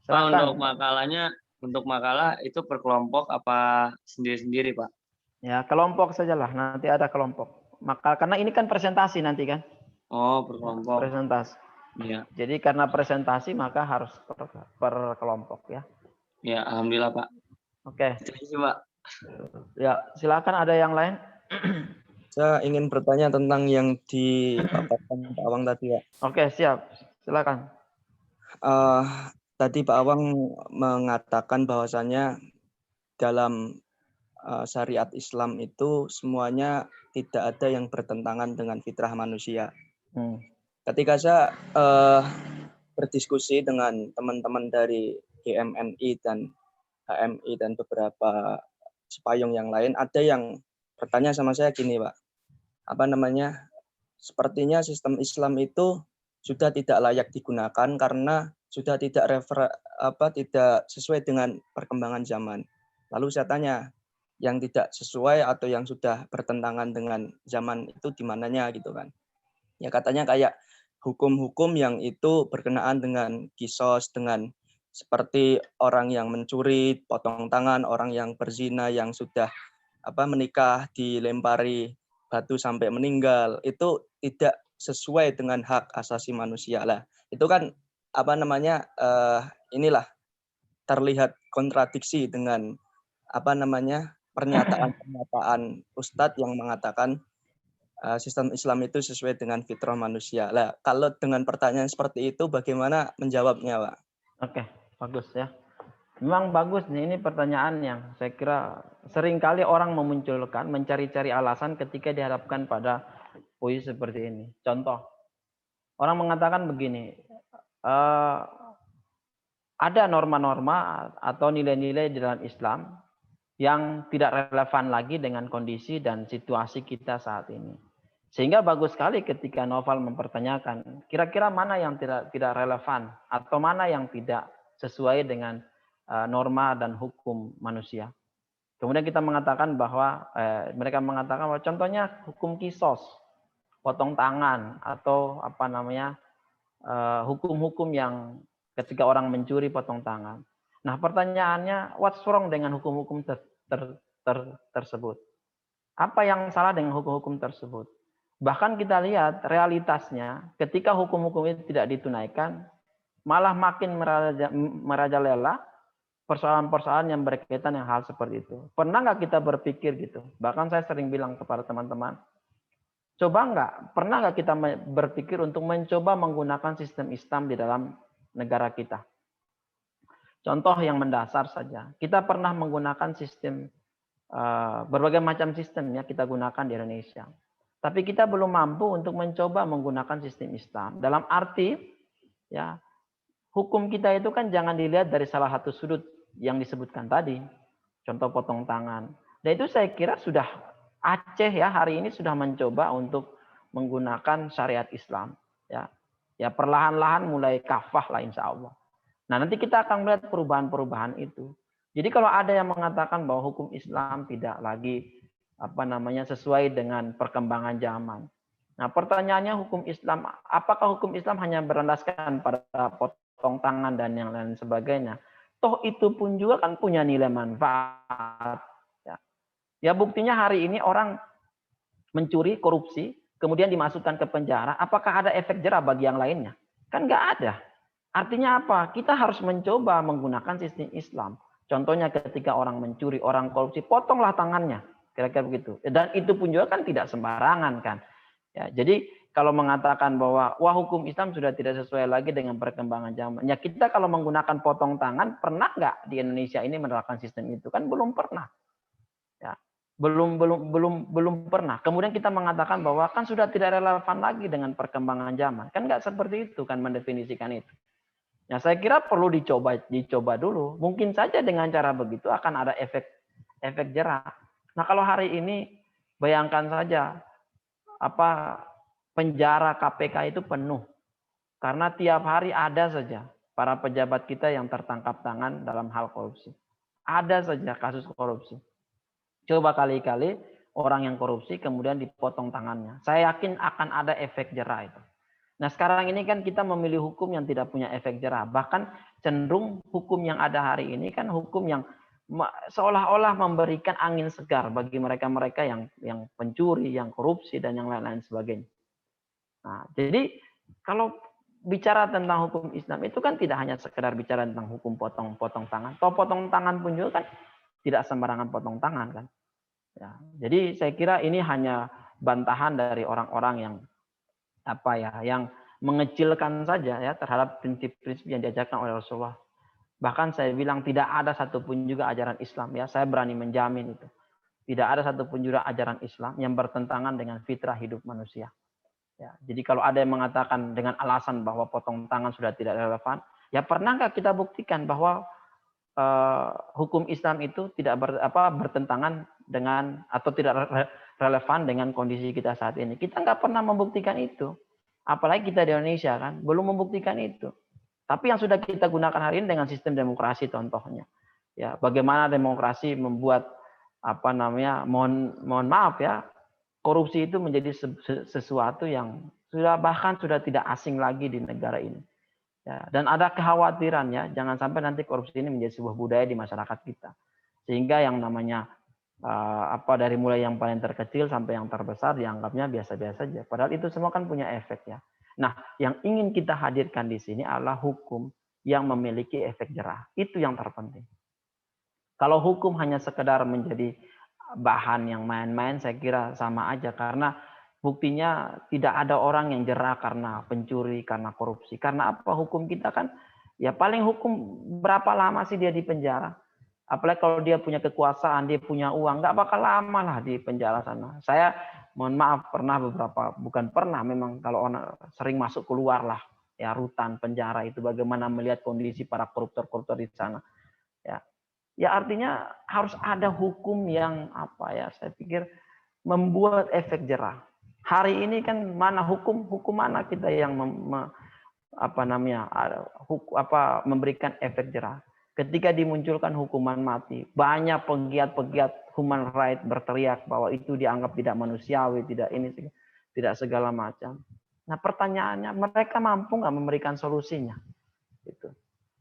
Pak, silakan. untuk makalah itu per kelompok apa sendiri-sendiri, Pak? Ya, kelompok sajalah. Nanti ada kelompok. Maka karena ini kan presentasi nanti kan? Oh, per kelompok. Presentasi. Iya. Jadi karena presentasi maka harus per kelompok ya. Ya, alhamdulillah, Pak. Oke. Terima kasih, Pak. Ya, silakan ada yang lain. Saya ingin bertanya tentang yang dipaparkan Pak Awang tadi, Pak. Oke, siap. Silakan. Tadi Pak Awang mengatakan bahwasannya dalam syariat Islam itu semuanya tidak ada yang bertentangan dengan fitrah manusia. Ketika saya berdiskusi dengan teman-teman dari GMNI dan HMI dan beberapa sepayung yang lain, ada yang bertanya sama saya gini, Pak. Sepertinya sistem Islam itu sudah tidak layak digunakan karena sudah tidak sesuai dengan perkembangan zaman. Lalu saya tanya, yang tidak sesuai atau yang sudah bertentangan dengan zaman itu di mananya gitu kan. Ya katanya kayak hukum-hukum yang itu berkenaan dengan kisos, dengan seperti orang yang mencuri, potong tangan, orang yang berzina, yang sudah menikah dilempari batu sampai meninggal, itu tidak sesuai dengan hak asasi manusia lah. Itu kan inilah terlihat kontradiksi dengan pernyataan Ustadz yang mengatakan sistem Islam itu sesuai dengan fitrah manusia. Lah, kalau dengan pertanyaan seperti itu bagaimana menjawabnya, Pak? Oke, bagus ya. Memang bagus nih, ini pertanyaan yang saya kira seringkali orang memunculkan, mencari-cari alasan ketika dihadapkan pada posisi seperti ini. Contoh, orang mengatakan begini, ada norma-norma atau nilai-nilai di dalam Islam yang tidak relevan lagi dengan kondisi dan situasi kita saat ini. Sehingga bagus sekali ketika Novel mempertanyakan, kira-kira mana yang tidak relevan atau mana yang tidak sesuai dengan norma dan hukum manusia. Kemudian kita mengatakan bahwa mereka mengatakan bahwa contohnya hukum kisos, potong tangan atau hukum-hukum yang ketika orang mencuri potong tangan. Nah, pertanyaannya, what's wrong dengan hukum-hukum tersebut? Apa yang salah dengan hukum-hukum tersebut? Bahkan kita lihat realitasnya ketika hukum-hukum itu tidak ditunaikan, malah makin merajalela persoalan-persoalan yang berkaitan dengan hal seperti itu. Pernah nggak kita berpikir gitu? Bahkan saya sering bilang kepada teman-teman, pernah nggak kita berpikir untuk mencoba menggunakan sistem Islam di dalam negara kita? Contoh yang mendasar saja, kita pernah menggunakan sistem berbagai macam sistem ya kita gunakan di Indonesia. Tapi kita belum mampu untuk mencoba menggunakan sistem Islam. Dalam arti ya hukum kita itu kan jangan dilihat dari salah satu sudut yang disebutkan tadi. Contoh potong tangan. Dan itu saya kira sudah Aceh ya hari ini sudah mencoba untuk menggunakan syariat Islam. Ya perlahan-lahan mulai kafah lah insya Allah. Nah nanti kita akan melihat perubahan-perubahan itu. Jadi kalau ada yang mengatakan bahwa hukum Islam tidak lagi sesuai dengan perkembangan zaman. Nah pertanyaannya hukum Islam, apakah hukum Islam hanya berlandaskan pada potong tangan dan yang lain sebagainya? Toh itu pun juga kan punya nilai manfaat. Ya buktinya hari ini orang mencuri, korupsi, kemudian dimasukkan ke penjara. Apakah ada efek jera bagi yang lainnya? Kan nggak ada. Artinya apa? Kita harus mencoba menggunakan sistem Islam. Contohnya ketika orang mencuri, orang korupsi, potonglah tangannya. Kira-kira begitu. Dan itu pun juga kan tidak sembarangan kan. Ya, jadi kalau mengatakan bahwa wah hukum Islam sudah tidak sesuai lagi dengan perkembangan zaman. Ya kita kalau menggunakan potong tangan, pernah nggak di Indonesia ini menerapkan sistem itu? Kan belum pernah. Ya, belum pernah. Kemudian kita mengatakan bahwa kan sudah tidak relevan lagi dengan perkembangan zaman. Kan nggak seperti itu kan mendefinisikan itu. Nah, saya kira perlu dicoba dulu. Mungkin saja dengan cara begitu akan ada efek jera. Nah, kalau hari ini bayangkan saja penjara KPK itu penuh. Karena tiap hari ada saja para pejabat kita yang tertangkap tangan dalam hal korupsi. Ada saja kasus korupsi. Coba kali-kali orang yang korupsi kemudian dipotong tangannya. Saya yakin akan ada efek jerah itu. Nah sekarang ini kan kita memilih hukum yang tidak punya efek jerah. Bahkan cenderung hukum yang ada hari ini kan hukum yang seolah-olah memberikan angin segar bagi mereka-mereka yang pencuri, yang korupsi, dan yang lain-lain sebagainya. Nah, jadi kalau bicara tentang hukum Islam itu kan tidak hanya sekedar bicara tentang hukum potong tangan. Toh potong tangan pun juga kan tidak sembarangan potong tangan kan. Ya, jadi saya kira ini hanya bantahan dari orang-orang yang yang mengecilkan saja ya terhadap prinsip-prinsip yang diajarkan oleh Rasulullah. Bahkan saya bilang tidak ada satupun juga ajaran Islam ya, saya berani menjamin itu. Tidak ada satupun juga ajaran Islam yang bertentangan dengan fitrah hidup manusia. Ya, jadi kalau ada yang mengatakan dengan alasan bahwa potong tangan sudah tidak relevan, ya pernahkah kita buktikan bahwa hukum Islam itu tidak bertentangan dengan atau tidak relevan dengan kondisi kita saat ini? Kita nggak pernah membuktikan itu. Apalagi kita di Indonesia kan belum membuktikan itu. Tapi yang sudah kita gunakan hari ini dengan sistem demokrasi contohnya. Ya, bagaimana demokrasi membuat mohon maaf ya, korupsi itu menjadi sesuatu yang bahkan sudah tidak asing lagi di negara ini. Ya, dan ada kekhawatiran ya, jangan sampai nanti korupsi ini menjadi sebuah budaya di masyarakat kita. Sehingga yang namanya dari mulai yang paling terkecil sampai yang terbesar dianggapnya biasa-biasa saja. Padahal itu semua kan punya efek ya. Nah, yang ingin kita hadirkan di sini adalah hukum yang memiliki efek jerah. Itu yang terpenting. Kalau hukum hanya sekedar menjadi bahan yang main-main, saya kira sama aja. Karena buktinya tidak ada orang yang jerah karena pencuri, karena korupsi. Karena apa? Hukum kita kan, ya paling hukum berapa lama sih dia di penjara? Apalagi kalau dia punya kekuasaan, dia punya uang, nggak bakal lama lah di penjara sana. Saya mohon maaf memang kalau orang sering masuk keluar lah ya rutan penjara itu bagaimana melihat kondisi para koruptor di sana. Ya artinya harus ada hukum yang saya pikir membuat efek jerah. Hari ini kan mana hukum mana kita yang memberikan efek jerah. Ketika dimunculkan hukuman mati, banyak pegiat-pegiat human right berteriak bahwa itu dianggap tidak manusiawi, tidak segala macam. Nah pertanyaannya, mereka mampu nggak memberikan solusinya? Gitu.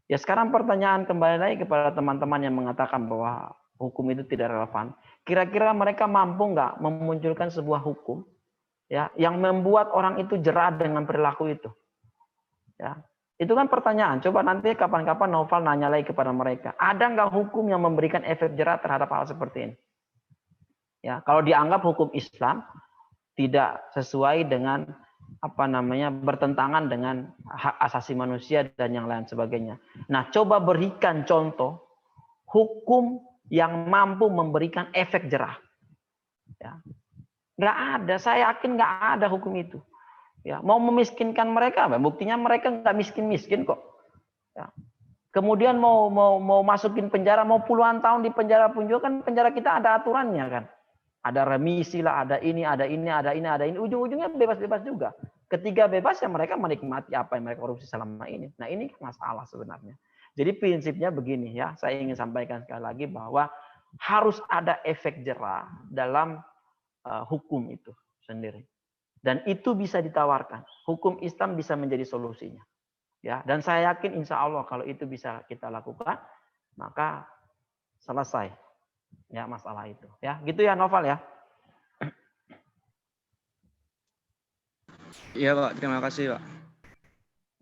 Ya sekarang pertanyaan kembali lagi kepada teman-teman yang mengatakan bahwa hukum itu tidak relevan. Kira-kira mereka mampu nggak memunculkan sebuah hukum ya yang membuat orang itu jerah dengan perilaku itu? Ya. Itu kan pertanyaan. Coba nanti kapan-kapan Noval nanya lagi kepada mereka. Ada nggak hukum yang memberikan efek jerah terhadap hal seperti ini? Ya, kalau dianggap hukum Islam tidak sesuai dengan bertentangan dengan hak asasi manusia dan yang lain sebagainya. Nah, coba berikan contoh hukum yang mampu memberikan efek jerah. Ya. Nggak ada. Saya yakin nggak ada hukum itu. Ya, mau memiskinkan mereka, buktinya mereka nggak miskin-miskin kok. Ya. Kemudian mau masukin penjara, mau puluhan tahun di penjara pun juga kan penjara kita ada aturannya kan. Ada remisi lah, ada ini. Ujung-ujungnya bebas-bebas juga. Ketika bebas ya mereka menikmati apa yang mereka korupsi selama ini. Nah ini masalah sebenarnya. Jadi prinsipnya begini ya, saya ingin sampaikan sekali lagi bahwa harus ada efek jerah dalam hukum itu sendiri. Dan itu bisa ditawarkan. Hukum Islam bisa menjadi solusinya. Ya, dan saya yakin insya Allah kalau itu bisa kita lakukan, maka selesai ya masalah itu. Ya, gitu ya Noval ya. Iya Pak, terima kasih Pak.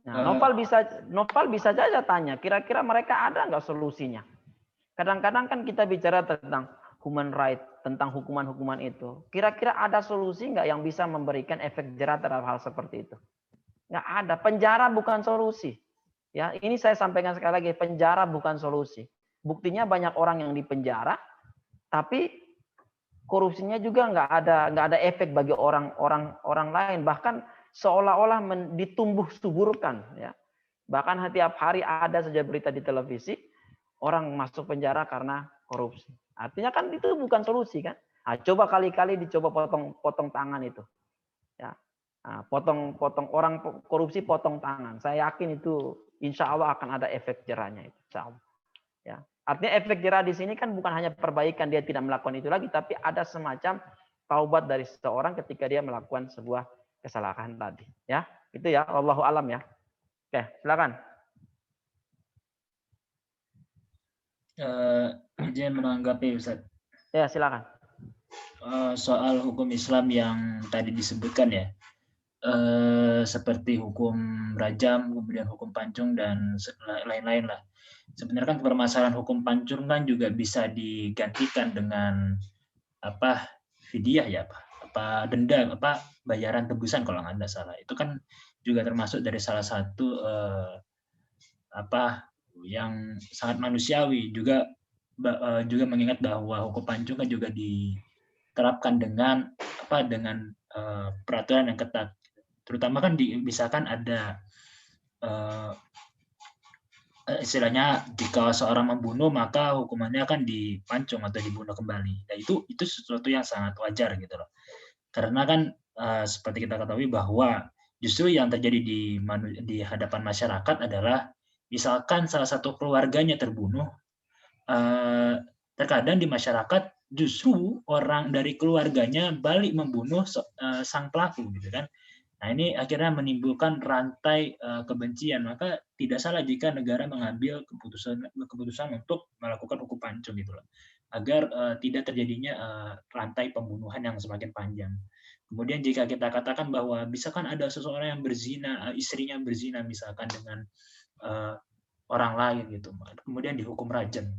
Nah, Noval bisa saja tanya, kira-kira mereka ada nggak solusinya? Kadang-kadang kan kita bicara tentang human right, tentang hukuman-hukuman itu. Kira-kira ada solusi nggak yang bisa memberikan efek jerah terhadap hal seperti itu? Nggak ada. Penjara bukan solusi. Ya, ini saya sampaikan sekali lagi, penjara bukan solusi. Buktinya banyak orang yang dipenjara, tapi korupsinya juga nggak ada efek bagi orang lain. Bahkan seolah-olah ditumbuh suburkan. Ya. Bahkan tiap hari ada saja berita di televisi orang masuk penjara karena korupsi. Artinya kan itu bukan solusi kan. Nah, coba kali-kali dicoba potong tangan itu. Ya. Nah, potong orang korupsi potong tangan. Saya yakin itu insya Allah akan ada efek jerahnya. Insya Allah. Ya. Artinya efek jerah di sini kan bukan hanya perbaikan dia tidak melakukan itu lagi, tapi ada semacam taubat dari seseorang ketika dia melakukan sebuah kesalahan tadi. Ya, itu ya. Allahu alam ya. Oke, silakan. Izin menanggapi Ustaz. Ya, silakan. Soal hukum Islam yang tadi disebutkan ya, seperti hukum rajam, kemudian hukum pancung dan lain-lain lah. Sebenarnya kan permasalahan hukum pancung kan juga bisa digantikan dengan fidyah ya, denda, bayaran tebusan kalau nggak ada salah. Itu kan juga termasuk dari salah satu yang sangat manusiawi, juga mengingat bahwa hukum pancung kan juga diterapkan dengan peraturan yang ketat. Terutama kan misalkan ada istilahnya jika seorang membunuh maka hukumannya akan dipancung atau dibunuh kembali. Nah, itu sesuatu yang sangat wajar gitu loh. Karena kan seperti kita ketahui bahwa justru yang terjadi di hadapan masyarakat adalah misalkan salah satu keluarganya terbunuh, terkadang di masyarakat justru orang dari keluarganya balik membunuh sang pelaku gitu kan. Nah, ini akhirnya menimbulkan rantai kebencian. Maka tidak salah jika negara mengambil keputusan untuk melakukan hukum pancung gitu loh, agar tidak terjadinya rantai pembunuhan yang semakin panjang. Kemudian jika kita katakan bahwa misalkan ada seseorang yang berzina, istrinya berzina misalkan dengan orang lain gitu, kemudian dihukum rajam.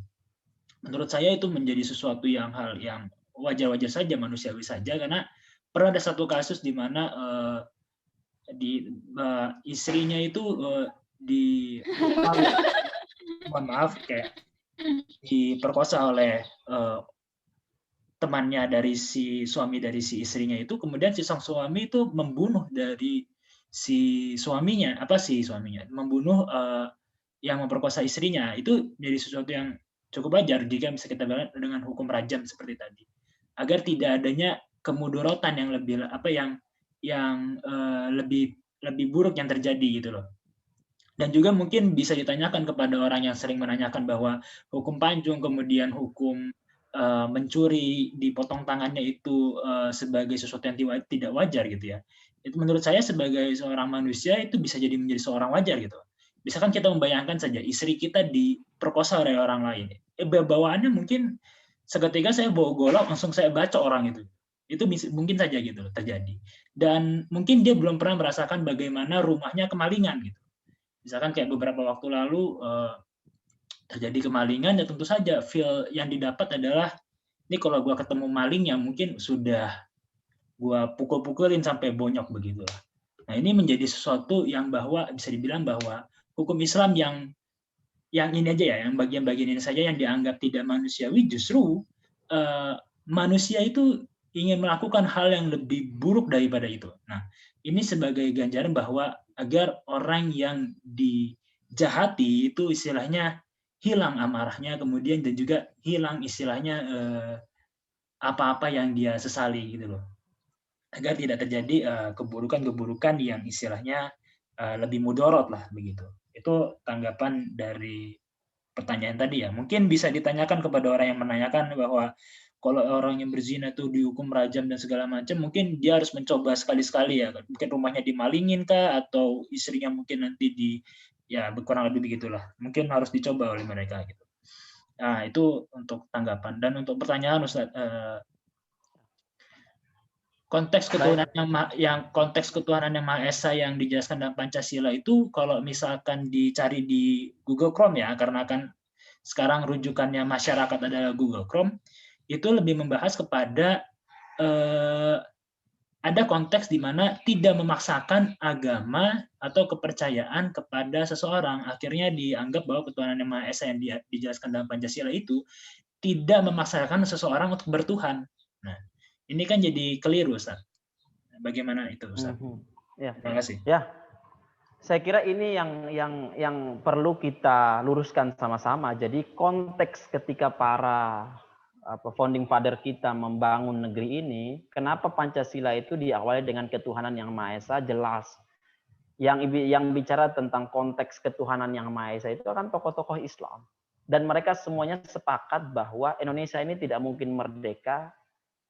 Menurut saya itu menjadi sesuatu hal yang wajar-wajar saja, manusiawi saja, karena pernah ada satu kasus di mana istrinya itu diperkosa oleh temannya dari si suami dari si istrinya itu, kemudian si sang suami itu membunuh dari si suaminya, membunuh yang memperkosa istrinya. Itu jadi sesuatu yang cukup wajar jika bisa kita bilang dengan hukum rajam seperti tadi, agar tidak adanya kemudorotan yang lebih lebih buruk yang terjadi gitu loh. Dan juga mungkin bisa ditanyakan kepada orang yang sering menanyakan bahwa hukum pancung kemudian hukum mencuri dipotong tangannya itu sebagai sesuatu yang tidak wajar gitu ya. Itu menurut saya sebagai seorang manusia itu bisa jadi menjadi seorang wajar gitu. Misalkan kita membayangkan saja istri kita diperkosa oleh orang lain. Bawaannya mungkin seketika saya bawa golok langsung saya bacok orang itu. Itu mungkin saja gitu terjadi. Dan mungkin dia belum pernah merasakan bagaimana rumahnya kemalingan gitu. Misalkan kayak beberapa waktu lalu terjadi kemalingan, dan tentu saja feel yang didapat adalah ini kalau gue ketemu maling yang mungkin sudah gue pukul-pukulin sampai bonyok begitu. Nah, ini menjadi sesuatu yang bahwa bisa dibilang bahwa hukum Islam yang ini aja ya, yang bagian-bagian ini saja yang dianggap tidak manusiawi, justru manusia itu ingin melakukan hal yang lebih buruk daripada itu. Nah, ini sebagai ganjaran bahwa agar orang yang dijahati itu istilahnya hilang amarahnya, kemudian dan juga hilang istilahnya apa-apa yang dia sesali gitu loh, agar tidak terjadi keburukan-keburukan yang istilahnya lebih mudorot lah begitu. Itu tanggapan dari pertanyaan tadi ya. Mungkin bisa ditanyakan kepada orang yang menanyakan bahwa kalau orang yang berzina itu dihukum rajam dan segala macam, mungkin dia harus mencoba sekali-sekali ya. Mungkin rumahnya dimalingin kah, atau istrinya mungkin nanti ya kurang lebih begitulah. Mungkin harus dicoba oleh mereka gitu. Nah, itu untuk tanggapan. Dan untuk pertanyaan Ustaz, konteks ketuhanan konteks ketuhanan yang Maha Esa yang dijelaskan dalam Pancasila itu kalau misalkan dicari di Google Chrome ya, karena kan sekarang rujukannya masyarakat adalah Google Chrome, itu lebih membahas kepada ada konteks di mana tidak memaksakan agama atau kepercayaan kepada seseorang. Akhirnya dianggap bahwa ketuhanan yang Maha Esa yang dijelaskan dalam Pancasila itu tidak memaksakan seseorang untuk bertuhan. Nah, ini kan jadi keliru, Ustaz. Bagaimana itu, Ustaz? Ya. Terima kasih. Ya, saya kira ini yang perlu kita luruskan sama-sama. Jadi konteks ketika para founding father kita membangun negeri ini, kenapa Pancasila itu diawali dengan ketuhanan yang Maha Esa, jelas. Yang bicara tentang konteks ketuhanan yang Maha Esa itu kan tokoh-tokoh Islam. Dan mereka semuanya sepakat bahwa Indonesia ini tidak mungkin merdeka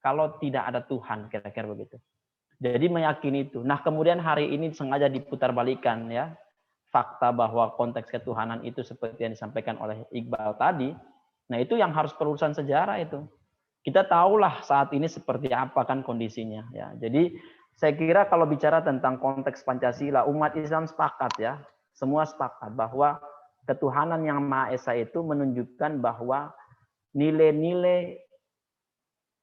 kalau tidak ada Tuhan, kira-kira begitu. Jadi meyakini itu. Nah, kemudian hari ini sengaja diputarbalikkan ya, fakta bahwa konteks ketuhanan itu seperti yang disampaikan oleh Iqbal tadi. Nah, itu yang harus perurusan sejarah itu. Kita tahulah saat ini seperti apa kan kondisinya ya. Jadi saya kira kalau bicara tentang konteks Pancasila, umat Islam sepakat ya. Semua sepakat bahwa ketuhanan yang Maha Esa itu menunjukkan bahwa nilai-nilai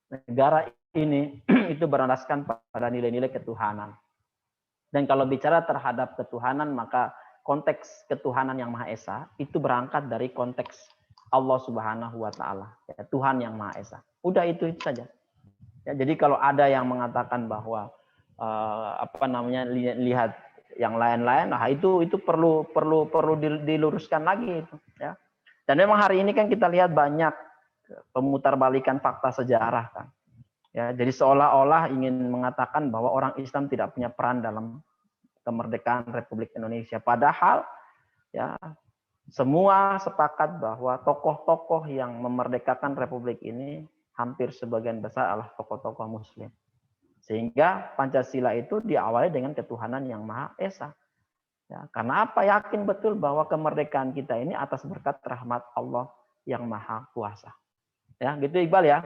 negara ini itu berlandaskan pada nilai-nilai ketuhanan. Dan kalau bicara terhadap ketuhanan, maka konteks ketuhanan yang Maha Esa itu berangkat dari konteks Allah Subhanahu wa Ta'ala, ya, Tuhan yang Maha Esa. Udah itu saja. Ya, jadi kalau ada yang mengatakan bahwa lihat yang lain-lain, nah itu perlu diluruskan lagi itu. Ya. Dan memang hari ini kan kita lihat banyak pemutarbalikan fakta sejarah kan. Ya, jadi seolah-olah ingin mengatakan bahwa orang Islam tidak punya peran dalam kemerdekaan Republik Indonesia. Padahal ya semua sepakat bahwa tokoh-tokoh yang memerdekakan Republik ini hampir sebagian besar adalah tokoh-tokoh Muslim. Sehingga Pancasila itu diawali dengan ketuhanan yang Maha Esa. Ya, karena apa? Yakin betul bahwa kemerdekaan kita ini atas berkat rahmat Allah yang Maha Kuasa. Ya, gitu Iqbal ya.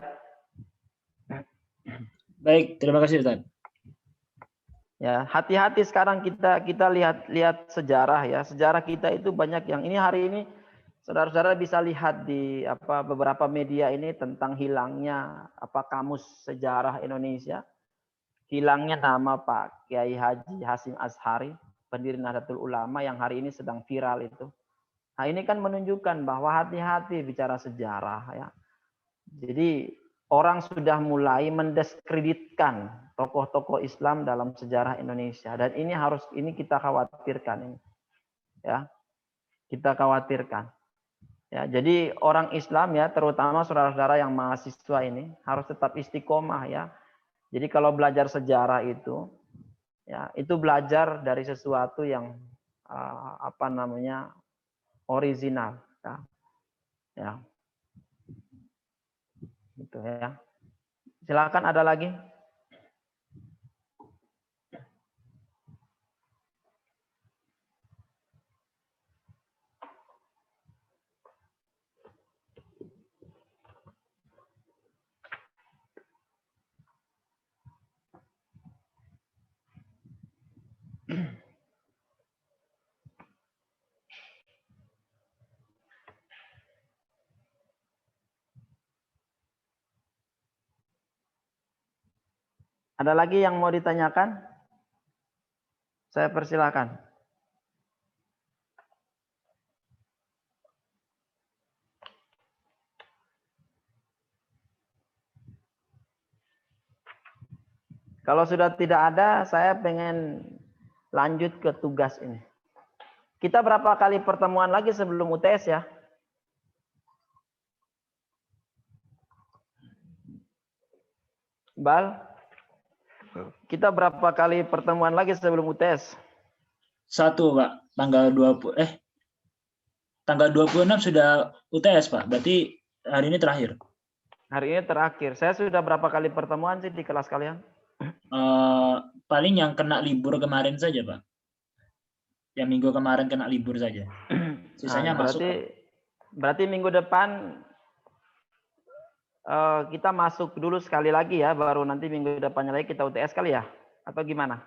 Baik, terima kasih Ustaz. Ya, hati-hati sekarang kita lihat sejarah ya. Sejarah kita itu banyak yang ini hari ini saudara-saudara bisa lihat di beberapa media ini tentang hilangnya kamus sejarah Indonesia. Hilangnya nama Pak Kiai Haji Hasyim Asy'ari, pendiri Nahdlatul Ulama yang hari ini sedang viral itu. Nah, ini kan menunjukkan bahwa hati-hati bicara sejarah ya. Jadi orang sudah mulai mendiskreditkan tokoh-tokoh Islam dalam sejarah Indonesia dan ini kita khawatirkan ini. Ya. Kita khawatirkan. Ya, jadi orang Islam ya, terutama saudara-saudara yang mahasiswa ini harus tetap istiqomah ya. Jadi kalau belajar sejarah itu ya, itu belajar dari sesuatu yang original ya. Ya. Gitu ya. Silakan ada lagi. Ada lagi yang mau ditanyakan? Saya persilakan. Kalau sudah tidak ada, saya pengen lanjut ke tugas ini. Kita berapa kali pertemuan lagi sebelum UTS ya? Bal? Kita berapa kali pertemuan lagi sebelum UTS? 1, Pak. Tanggal 26 sudah UTS, Pak. Berarti hari ini terakhir. Hari ini terakhir. Saya sudah berapa kali pertemuan sih di kelas kalian? Paling yang kena libur kemarin saja, Pak. Yang minggu kemarin kena libur saja. Sisanya masuk. Berarti minggu depan kita masuk dulu sekali lagi ya, baru nanti minggu depannya lagi kita UTS kali ya? Atau gimana?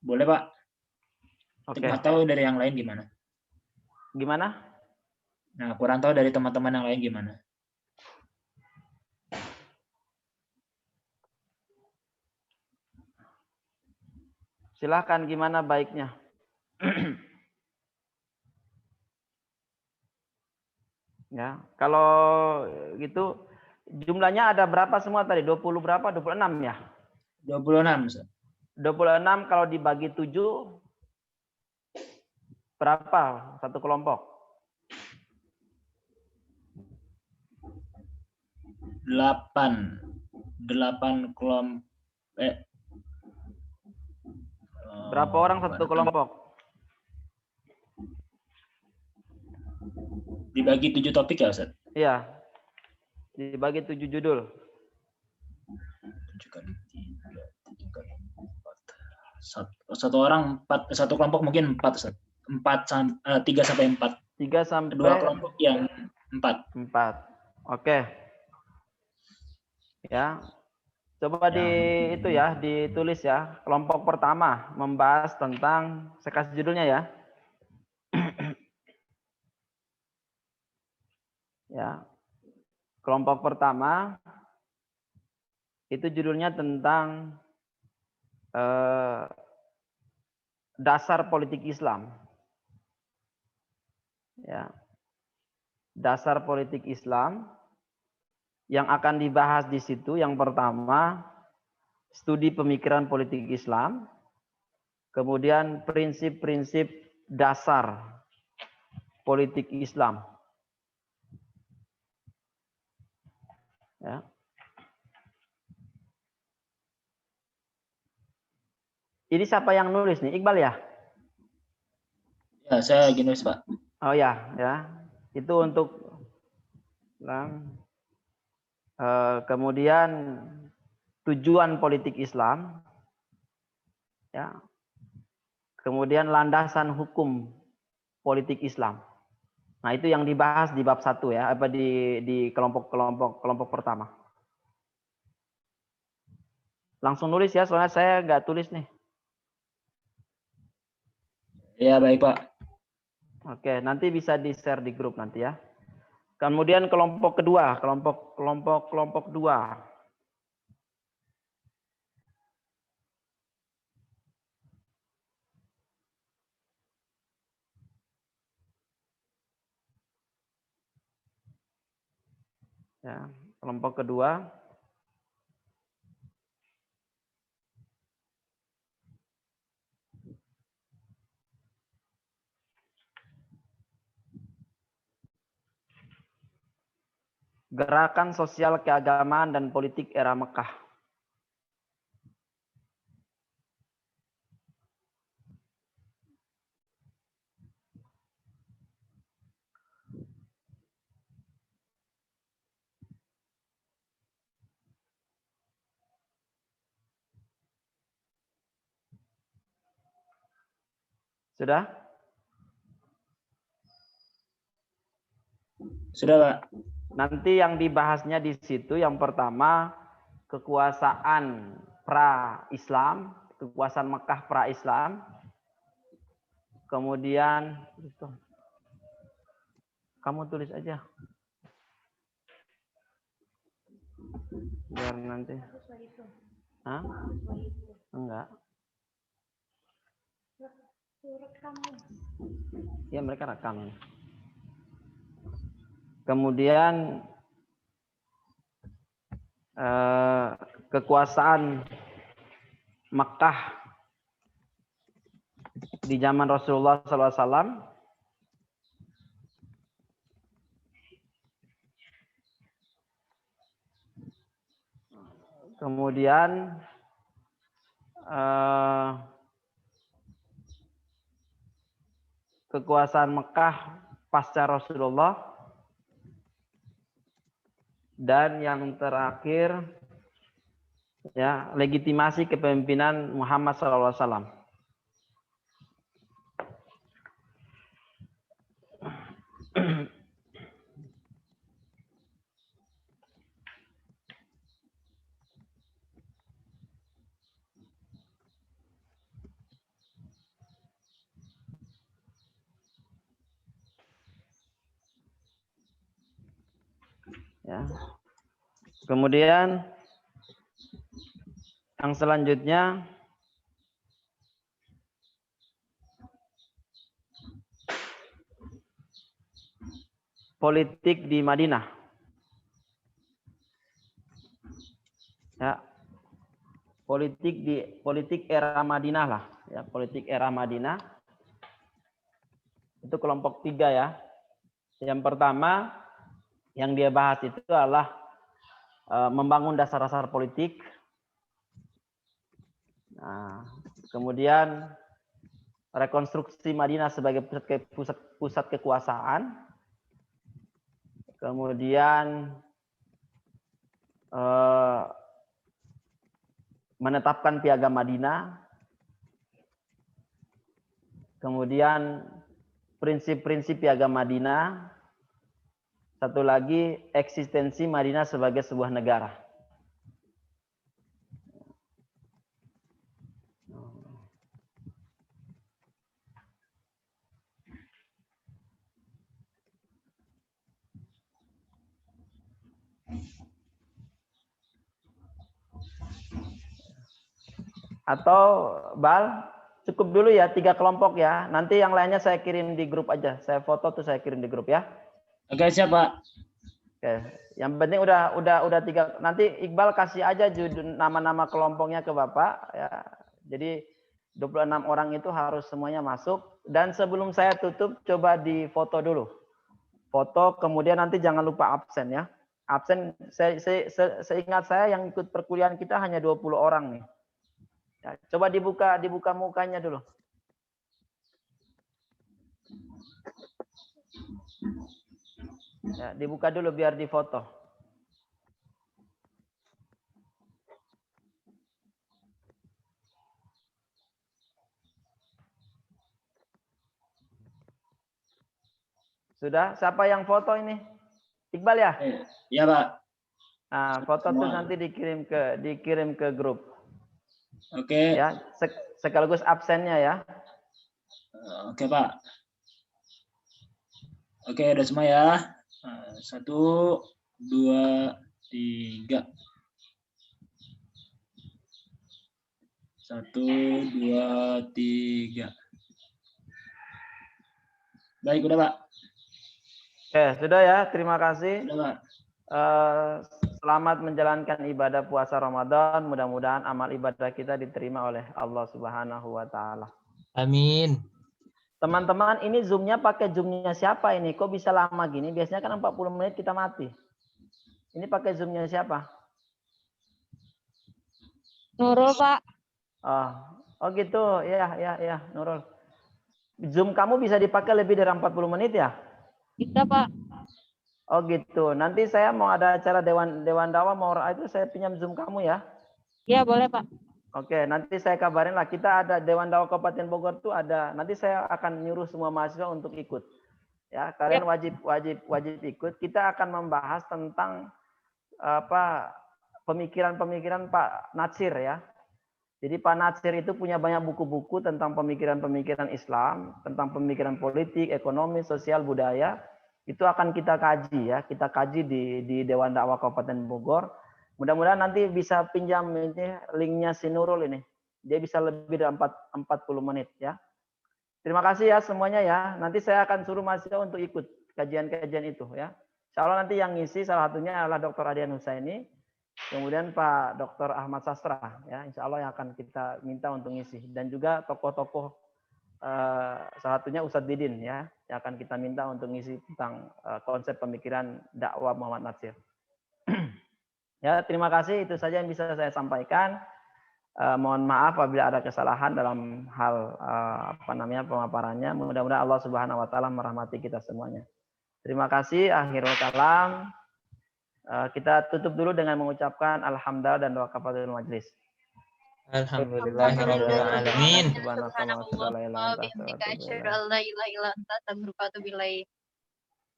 Boleh, Pak. Oke. Nggak tahu dari yang lain gimana. Gimana? Nah, kurang tahu dari teman-teman yang lain gimana. Silahkan gimana baiknya. Ya, kalau gitu jumlahnya ada berapa semua tadi? 20 berapa? 26 ya? 26, Ustaz. 26 kalau dibagi 7 berapa satu kelompok? 8 kelompok. Berapa orang satu kelompok? Dibagi 7 topik ya, Ustaz? Iya. Dibagi 7 judul. 7 kali 3, 7 kali 4. Satu orang 4, satu kelompok mungkin 4, Ustaz. 3 sampai 4. 3 sampai Kedua kelompok yang 4. 4. Oke. Ya. Coba ditulis ya. Kelompok pertama membahas tentang, saya kasih judulnya ya. Ya. Kelompok pertama itu judulnya tentang dasar politik Islam. Ya. Dasar politik Islam yang akan dibahas di situ yang pertama studi pemikiran politik Islam, kemudian prinsip-prinsip dasar politik Islam. Ya. Ini siapa yang nulis nih? Iqbal ya? Ya, saya lagi nulis, Pak. Oh ya, ya. Itu untuk kemudian tujuan politik Islam, ya. Kemudian landasan hukum politik Islam. Nah, itu yang dibahas di bab 1 ya, apa di kelompok pertama. Langsung nulis ya, soalnya saya nggak tulis nih. Ya, baik, Pak. Oke, nanti bisa di-share di grup nanti ya. Kemudian kelompok kedua, kelompok 2. Ya, kelompok kedua gerakan sosial keagamaan dan politik era Mekah. Sudah? Sudah, Pak. Nanti yang dibahasnya di situ yang pertama kekuasaan pra-Islam, kekuasaan Mekah pra-Islam. Kemudian kamu tulis aja. Biar nanti. Hah? Enggak. Ya, mereka rekam. Kemudian kekuasaan Mekah di zaman Rasulullah SAW. Kemudian kekuasaan Mekah pasca Rasulullah. Dan yang terakhir, ya, legitimasi kepemimpinan Muhammad SAW. Ya. Kemudian yang selanjutnya politik di Madinah. Ya. Politik era Madinah lah, ya, politik era Madinah. Itu kelompok 3 ya. Yang pertama yang dia bahas itu adalah membangun dasar-dasar politik. Nah, kemudian rekonstruksi Madinah sebagai pusat kekuasaan. Kemudian menetapkan Piagam Madinah. Kemudian prinsip-prinsip Piagam Madinah. Satu lagi eksistensi Madinah sebagai sebuah negara. Atau Bal, cukup dulu ya 3 kelompok ya. Nanti yang lainnya saya kirim di grup aja. Saya foto tuh saya kirim di grup ya. Oke, siap, Pak. Oke, yang penting udah 3. Nanti Iqbal kasih aja nama-nama kelompoknya ke Bapak ya. Jadi 26 orang itu harus semuanya masuk. Dan sebelum saya tutup, coba di foto dulu. Foto, kemudian nanti jangan lupa absen ya. Absen, seingat saya yang ikut perkuliahan kita hanya 20 orang nih. Ya, coba dibuka mukanya dulu. Ya, dibuka dulu biar difoto. Sudah? Siapa yang foto ini? Iqbal ya? Iya, Pak. Nah, foto tuh nanti dikirim ke grup. Oke. Ya, sekaligus absennya ya. Oke, Pak. Oke, udah semua ya. 1, 2, 3. 1, 2, 3. Baik, udah, Pak. Oke, sudah ya. Terima kasih. Udah, Pak. Selamat menjalankan ibadah puasa Ramadan. Mudah-mudahan amal ibadah kita diterima oleh Allah Subhanahu wa taala. Amin. Teman-teman, ini Zoom-nya pakai Zoom-nya siapa ini? Kok bisa lama gini? Biasanya kan 40 menit kita mati. Ini pakai Zoom-nya siapa? Nurul, Pak. Oh gitu. Ya, Nurul. Zoom kamu bisa dipakai lebih dari 40 menit ya? Bisa, Pak. Oh gitu. Nanti saya mau ada acara Dewan Dakwah mau itu saya pinjam Zoom kamu ya. Iya, boleh, Pak. Oke, nanti saya kabarin lah. Kita ada Dewan Dakwah Kabupaten Bogor tuh ada. Nanti saya akan nyuruh semua mahasiswa untuk ikut. Ya, kalian wajib ikut. Kita akan membahas tentang pemikiran-pemikiran Pak Natsir ya. Jadi Pak Natsir itu punya banyak buku-buku tentang pemikiran-pemikiran Islam, tentang pemikiran politik, ekonomi, sosial, budaya. Itu akan kita kaji ya, kita kaji di Dewan Dakwah Kabupaten Bogor. Mudah-mudahan nanti bisa pinjam ini linknya si Nurul ini. Dia bisa lebih dari 40 menit ya. Terima kasih ya semuanya ya. Nanti saya akan suruh mahasiswa untuk ikut kajian-kajian itu ya. Insya Allah nanti yang ngisi salah satunya adalah Dr. Adian Husaini, kemudian Pak Dr. Ahmad Sastra ya. Insya Allah yang akan kita minta untuk ngisi. Dan juga tokoh-tokoh salah satunya Ustadz Didin ya, yang akan kita minta untuk ngisi tentang konsep pemikiran dakwah Muhammad Natsir. Ya, terima kasih, itu saja yang bisa saya sampaikan. Mohon maaf apabila ada kesalahan dalam hal pemaparannya. Mudah-mudahan Allah Subhanahu wa taala merahmati kita semuanya. Terima kasih, akhirul kalam. Kita tutup dulu dengan mengucapkan alhamdulillah dan doa kafaratul majlis. Alhamdulillahirabbil alamin.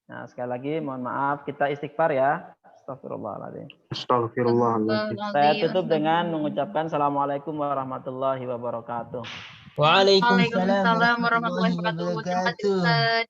Nah, sekali lagi mohon maaf, kita istighfar ya. Astagfirullahaladzim. Astagfirullahaladzim. Saya tutup dengan mengucapkan assalamualaikum warahmatullahi wabarakatuh. Waalaikumsalam Waalaikumsalam warahmatullahi wabarakatuh. Terima kasih, Ustaz.